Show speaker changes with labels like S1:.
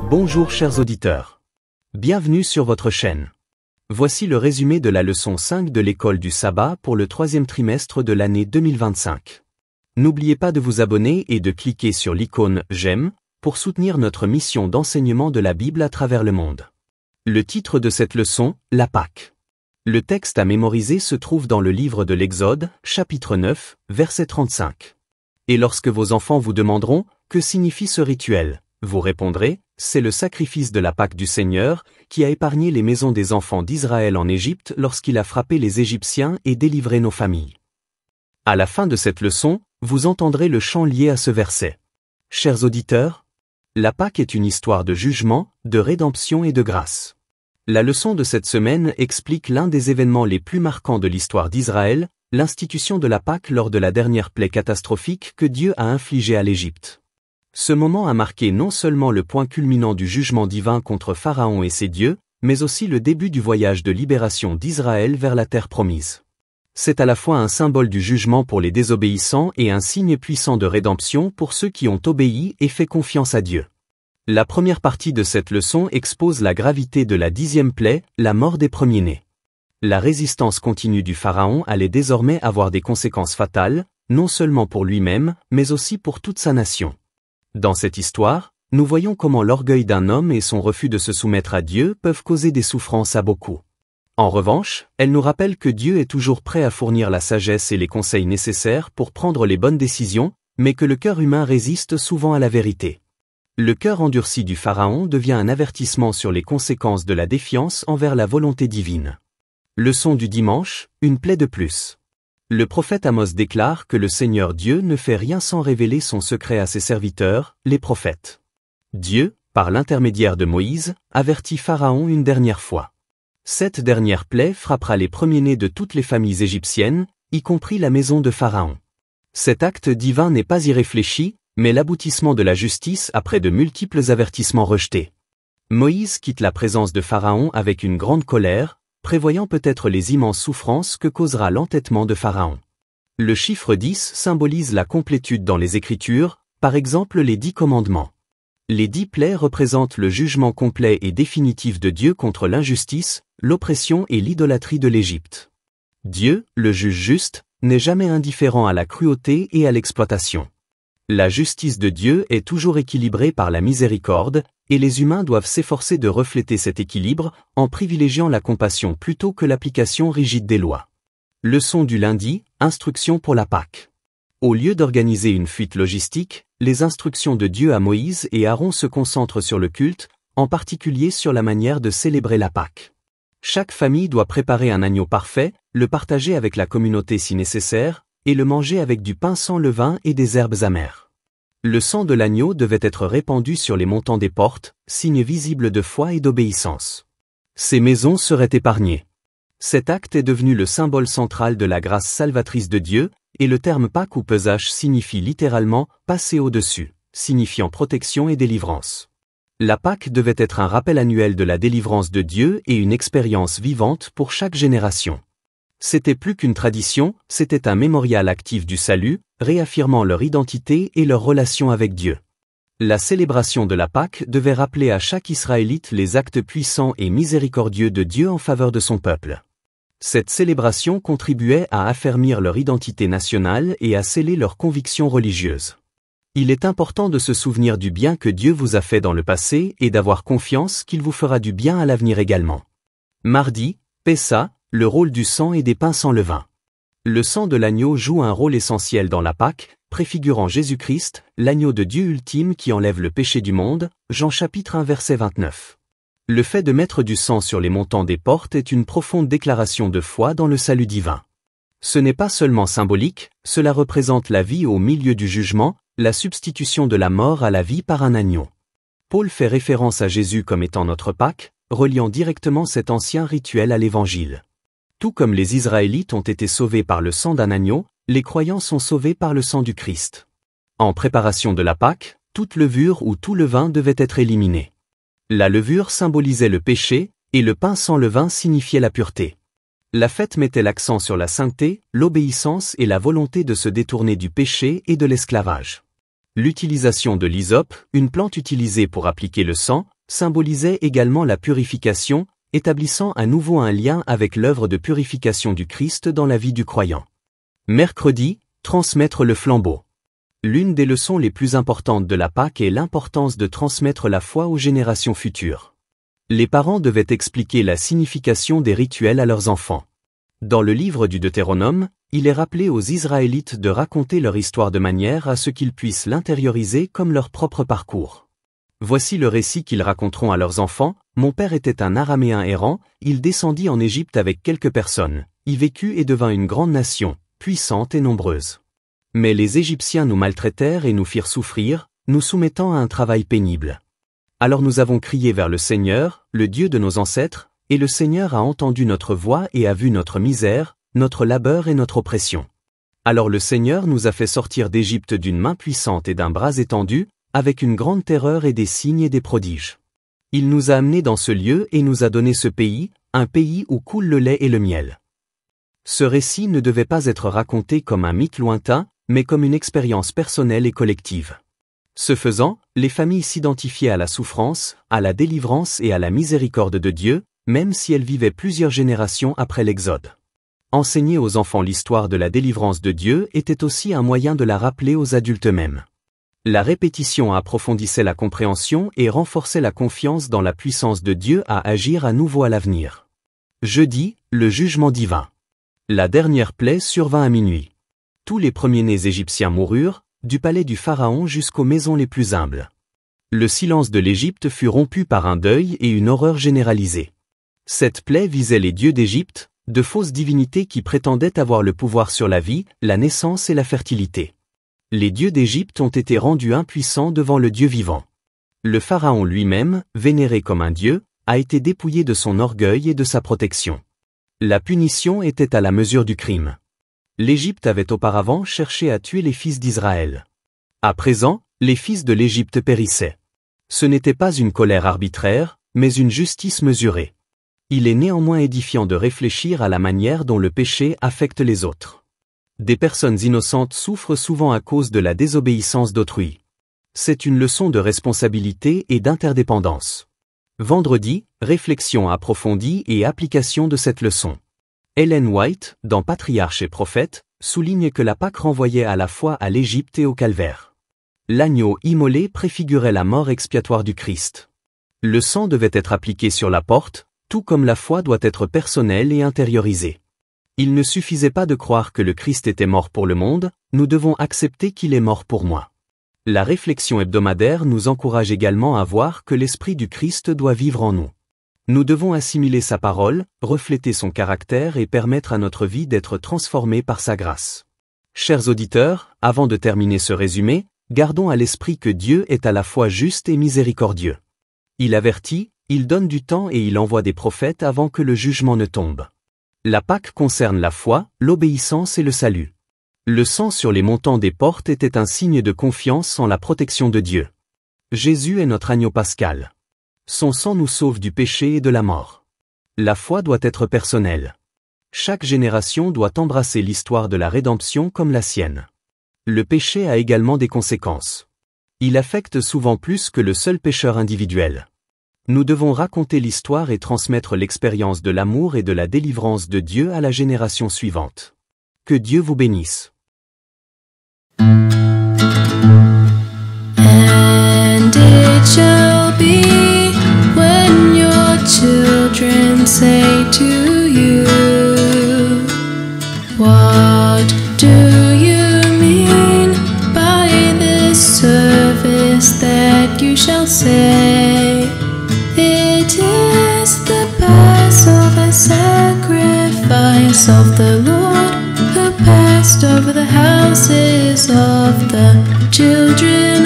S1: Bonjour chers auditeurs. Bienvenue sur votre chaîne. Voici le résumé de la leçon 5 de l'école du sabbat pour le troisième trimestre de l'année 2025. N'oubliez pas de vous abonner et de cliquer sur l'icône « J'aime » pour soutenir notre mission d'enseignement de la Bible à travers le monde. Le titre de cette leçon, la Pâque. Le texte à mémoriser se trouve dans le livre de l'Exode, chapitre 9, verset 35. Et lorsque vos enfants vous demanderont « Que signifie ce rituel ?» vous répondrez « C'est le sacrifice de la Pâque du Seigneur, qui a épargné les maisons des enfants d'Israël en Égypte lorsqu'il a frappé les Égyptiens et délivré nos familles. » À la fin de cette leçon, vous entendrez le chant lié à ce verset. Chers auditeurs, la Pâque est une histoire de jugement, de rédemption et de grâce. La leçon de cette semaine explique l'un des événements les plus marquants de l'histoire d'Israël, l'institution de la Pâque lors de la dernière plaie catastrophique que Dieu a infligée à l'Égypte. Ce moment a marqué non seulement le point culminant du jugement divin contre Pharaon et ses dieux, mais aussi le début du voyage de libération d'Israël vers la terre promise. C'est à la fois un symbole du jugement pour les désobéissants et un signe puissant de rédemption pour ceux qui ont obéi et fait confiance à Dieu. La première partie de cette leçon expose la gravité de la 10e plaie, la mort des premiers-nés. La résistance continue du Pharaon allait désormais avoir des conséquences fatales, non seulement pour lui-même, mais aussi pour toute sa nation. Dans cette histoire, nous voyons comment l'orgueil d'un homme et son refus de se soumettre à Dieu peuvent causer des souffrances à beaucoup. En revanche, elle nous rappelle que Dieu est toujours prêt à fournir la sagesse et les conseils nécessaires pour prendre les bonnes décisions, mais que le cœur humain résiste souvent à la vérité. Le cœur endurci du Pharaon devient un avertissement sur les conséquences de la défiance envers la volonté divine. Leçon du dimanche, une plaie de plus. Le prophète Amos déclare que le Seigneur Dieu ne fait rien sans révéler son secret à ses serviteurs, les prophètes. Dieu, par l'intermédiaire de Moïse, avertit Pharaon une dernière fois. Cette dernière plaie frappera les premiers-nés de toutes les familles égyptiennes, y compris la maison de Pharaon. Cet acte divin n'est pas irréfléchi, mais l'aboutissement de la justice après de multiples avertissements rejetés. Moïse quitte la présence de Pharaon avec une grande colère, prévoyant peut-être les immenses souffrances que causera l'entêtement de Pharaon. Le chiffre 10 symbolise la complétude dans les Écritures, par exemple les 10 commandements. Les 10 plaies représentent le jugement complet et définitif de Dieu contre l'injustice, l'oppression et l'idolâtrie de l'Égypte. Dieu, le juge juste, n'est jamais indifférent à la cruauté et à l'exploitation. La justice de Dieu est toujours équilibrée par la miséricorde, et les humains doivent s'efforcer de refléter cet équilibre en privilégiant la compassion plutôt que l'application rigide des lois. Leçon du lundi, instructions pour la Pâque. Au lieu d'organiser une fuite logistique, les instructions de Dieu à Moïse et Aaron se concentrent sur le culte, en particulier sur la manière de célébrer la Pâque. Chaque famille doit préparer un agneau parfait, le partager avec la communauté si nécessaire, et le manger avec du pain sans levain et des herbes amères. Le sang de l'agneau devait être répandu sur les montants des portes, signe visible de foi et d'obéissance. Ces maisons seraient épargnées. Cet acte est devenu le symbole central de la grâce salvatrice de Dieu, et le terme Pâque ou pesach signifie littéralement « passer au-dessus », signifiant protection et délivrance. La Pâque devait être un rappel annuel de la délivrance de Dieu et une expérience vivante pour chaque génération. C'était plus qu'une tradition, c'était un mémorial actif du salut, réaffirmant leur identité et leur relation avec Dieu. La célébration de la Pâque devait rappeler à chaque Israélite les actes puissants et miséricordieux de Dieu en faveur de son peuple. Cette célébration contribuait à affermir leur identité nationale et à sceller leurs convictions religieuses. Il est important de se souvenir du bien que Dieu vous a fait dans le passé et d'avoir confiance qu'il vous fera du bien à l'avenir également. Mardi, Pessa, le rôle du sang et des pains sans levain. Le sang de l'agneau joue un rôle essentiel dans la Pâque, préfigurant Jésus-Christ, l'agneau de Dieu ultime qui enlève le péché du monde, Jean chapitre 1 verset 29. Le fait de mettre du sang sur les montants des portes est une profonde déclaration de foi dans le salut divin. Ce n'est pas seulement symbolique, cela représente la vie au milieu du jugement, la substitution de la mort à la vie par un agneau. Paul fait référence à Jésus comme étant notre Pâque, reliant directement cet ancien rituel à l'Évangile. Tout comme les Israélites ont été sauvés par le sang d'un agneau, les croyants sont sauvés par le sang du Christ. En préparation de la Pâque, toute levure ou tout levain devait être éliminé. La levure symbolisait le péché, et le pain sans levain signifiait la pureté. La fête mettait l'accent sur la sainteté, l'obéissance et la volonté de se détourner du péché et de l'esclavage. L'utilisation de l'hysope, une plante utilisée pour appliquer le sang, symbolisait également la purification, établissant à nouveau un lien avec l'œuvre de purification du Christ dans la vie du croyant. Mercredi, transmettre le flambeau. L'une des leçons les plus importantes de la Pâque est l'importance de transmettre la foi aux générations futures. Les parents devaient expliquer la signification des rituels à leurs enfants. Dans le livre du Deutéronome, il est rappelé aux Israélites de raconter leur histoire de manière à ce qu'ils puissent l'intérioriser comme leur propre parcours. Voici le récit qu'ils raconteront à leurs enfants. Mon père était un Araméen errant, il descendit en Égypte avec quelques personnes, y vécut et devint une grande nation, puissante et nombreuse. Mais les Égyptiens nous maltraitèrent et nous firent souffrir, nous soumettant à un travail pénible. Alors nous avons crié vers le Seigneur, le Dieu de nos ancêtres, et le Seigneur a entendu notre voix et a vu notre misère, notre labeur et notre oppression. Alors le Seigneur nous a fait sortir d'Égypte d'une main puissante et d'un bras étendu, avec une grande terreur et des signes et des prodiges. Il nous a amenés dans ce lieu et nous a donné ce pays, un pays où coule le lait et le miel. Ce récit ne devait pas être raconté comme un mythe lointain, mais comme une expérience personnelle et collective. Ce faisant, les familles s'identifiaient à la souffrance, à la délivrance et à la miséricorde de Dieu, même si elles vivaient plusieurs générations après l'Exode. Enseigner aux enfants l'histoire de la délivrance de Dieu était aussi un moyen de la rappeler aux adultes eux-mêmes. La répétition approfondissait la compréhension et renforçait la confiance dans la puissance de Dieu à agir à nouveau à l'avenir. Jeudi, le jugement divin. La dernière plaie survint à minuit. Tous les premiers-nés égyptiens moururent, du palais du Pharaon jusqu'aux maisons les plus humbles. Le silence de l'Égypte fut rompu par un deuil et une horreur généralisée. Cette plaie visait les dieux d'Égypte, de fausses divinités qui prétendaient avoir le pouvoir sur la vie, la naissance et la fertilité. Les dieux d'Égypte ont été rendus impuissants devant le Dieu vivant. Le Pharaon lui-même, vénéré comme un dieu, a été dépouillé de son orgueil et de sa protection. La punition était à la mesure du crime. L'Égypte avait auparavant cherché à tuer les fils d'Israël. À présent, les fils de l'Égypte périssaient. Ce n'était pas une colère arbitraire, mais une justice mesurée. Il est néanmoins édifiant de réfléchir à la manière dont le péché affecte les autres. Des personnes innocentes souffrent souvent à cause de la désobéissance d'autrui. C'est une leçon de responsabilité et d'interdépendance. Vendredi, réflexion approfondie et application de cette leçon. Ellen White, dans Patriarches et Prophètes, souligne que la Pâque renvoyait à la fois à l'Égypte et au calvaire. L'agneau immolé préfigurait la mort expiatoire du Christ. Le sang devait être appliqué sur la porte, tout comme la foi doit être personnelle et intériorisée. Il ne suffisait pas de croire que le Christ était mort pour le monde, nous devons accepter qu'il est mort pour moi. La réflexion hebdomadaire nous encourage également à voir que l'Esprit du Christ doit vivre en nous. Nous devons assimiler sa parole, refléter son caractère et permettre à notre vie d'être transformée par sa grâce. Chers auditeurs, avant de terminer ce résumé, gardons à l'esprit que Dieu est à la fois juste et miséricordieux. Il avertit, il donne du temps et il envoie des prophètes avant que le jugement ne tombe. La Pâque concerne la foi, l'obéissance et le salut. Le sang sur les montants des portes était un signe de confiance en la protection de Dieu. Jésus est notre agneau pascal. Son sang nous sauve du péché et de la mort. La foi doit être personnelle. Chaque génération doit embrasser l'histoire de la rédemption comme la sienne. Le péché a également des conséquences. Il affecte souvent plus que le seul pécheur individuel. Nous devons raconter l'histoire et transmettre l'expérience de l'amour et de la délivrance de Dieu à la génération suivante. Que Dieu vous bénisse.
S2: And it shall be when your children say to you, what do you mean by this service that you shall say? It is the Passover sacrifice of the Lord, who passed over the houses of the children